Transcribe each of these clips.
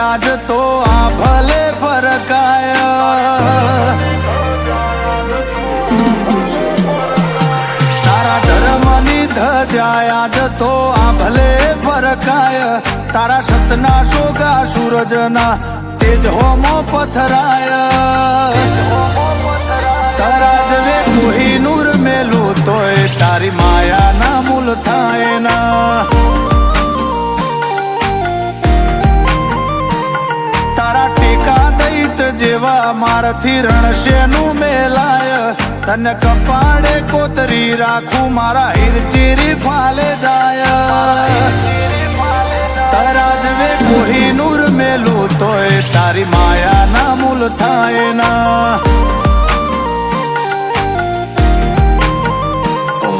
આજ તો આ ભલે ફરકાય, તારા ધર્મની ધજાય આજ તો આ ભલે ફરકાય, તારા સતના સોગા સૂરજના તેજ હોમો પથરાય, તારા જવે કોહિનૂર મેલું તોય તારી માયાના મૂલ થાય ના, તારા ટેકા દૈત જેવા મારથી રણશેનું મેલાય, તને કપાળે કોતરી રાખું મારા હીરચીરી ફાલે જાય, તારા જવે કોહિનૂર મેલું તોય તારી માયાના મૂલ થાય ના,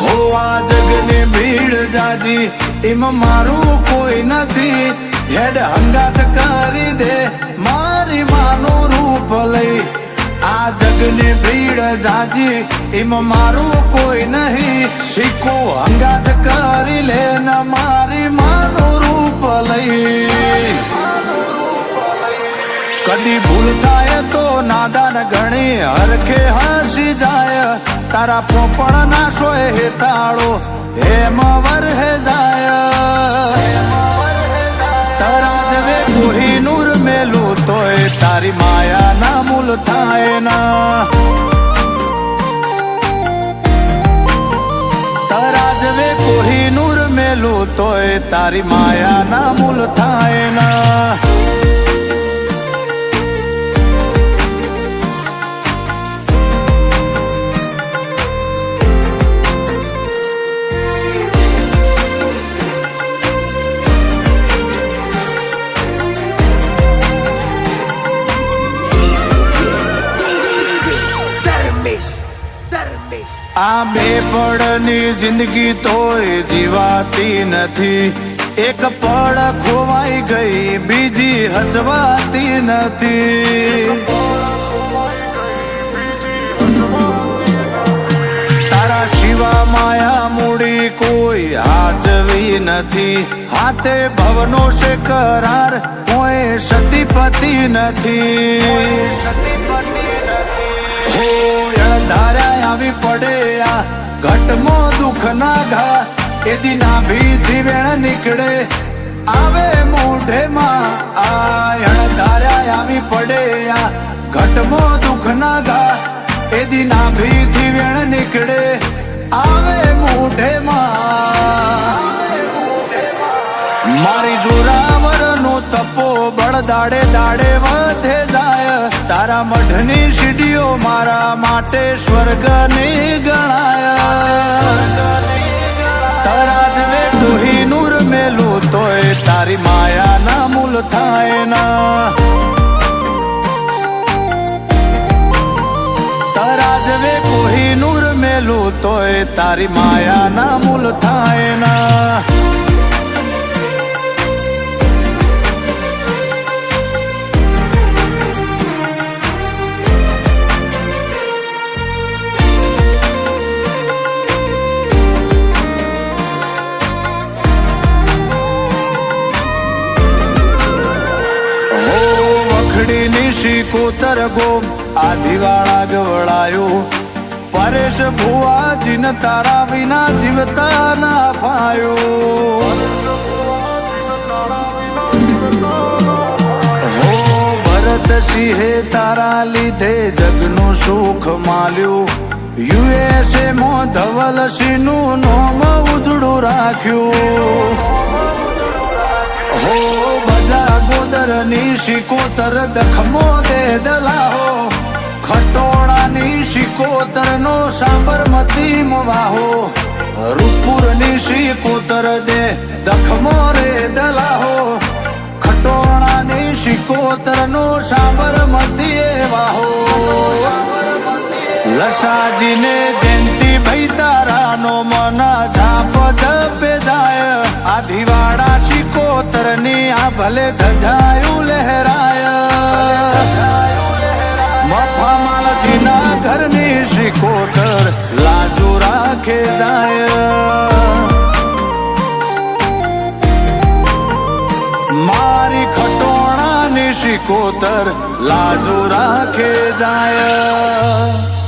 હો આ જગની ભીડ જાજી એમાં મારું કોઈ નથી, હેડ હંગાત કરી દે મારી માનું રૂપ લઈ, આ જગની ભીડ જાજી એમાં મારું કોઈ નહીં, શીખો હંગાત કરી લે ન મારી માનું રૂપ લઈ, કદી ભૂલ થાય તો નાદાન ગણી હરખે હસી જાય, તારા પોપણ ના સોય હેતાળો હેમ વરહે જાય, તારા જવે કોહિનૂર મેલું તોય તારી માયાના મૂલ થાય ના, તારા જવે કોહિનૂર મેલું તોય તારી માયાના મૂલ થાય ના, આ બે પળની જિંદગી તોય જીવાતી નથી, એક પળ ખોવાઈ ગઈ બીજી હચવાતી નથી, તારા શિવા માયા મૂડી કોઈ હાજવી નથી, હાથે ભવનો છે કરાર કોઈ સતીપતિ નથી, હો ધાર્યા આવી પડે આ ઘટમો દુઃખ ના ઘા, એદી નાભીથી વેણ નીકળે આવે મોઢેમાં, આ ધાર્યા આવી પડે આ ઘટમો દુઃખ ના ઘા, એદી નાભીથી વેણ નીકળે આવે મોઢેમાં, મારી જોરાવર નો તપો બળ દાડે દાડે વધે જાય, તારા મઢની સીડીઓ મારા માટે સ્વર્ગની ગણાય, તારા જવે કોહિનૂર મેલું તોય તારી માયાના મૂલ થાય ના, તારા જવે કોહિનૂર મેલું તોય તારી માયાના મૂલ થાય ના, કોતર ગોમ આધિવાળા ગવડાયું, પરેશ ભુવાજીને તારા વિના જીવતા ના ફાયું, હો ભરત સિંહે તારા લીધે જગનું સુખ માલ્યું, યુએસએ માં ધવલસિંહ નું નામ ઉજળું રાખ્યું, હો બજા ગોદરની શિકોતર દખમો દે દલાહો, ખટોળાની શિકોતર નો સાબરમતી વાહો, રૂપુરની શિકોતર દે દખમો રે દલાહો, ખટોળાની શિકોતર નો સાબરમતી વાહો, લસાજીને જયંતિ ભાઈ તારા નો મના ઝાપ ઝપે જાય, આધિવાળા શિકોતરની આ ભલે ધજાયું લહેરાય, મફામાળજીના ઘરની શિકોતર લાજુ રાખે જાય, મારી ખટોણાની શિકોતર લાજુ રાખે જાય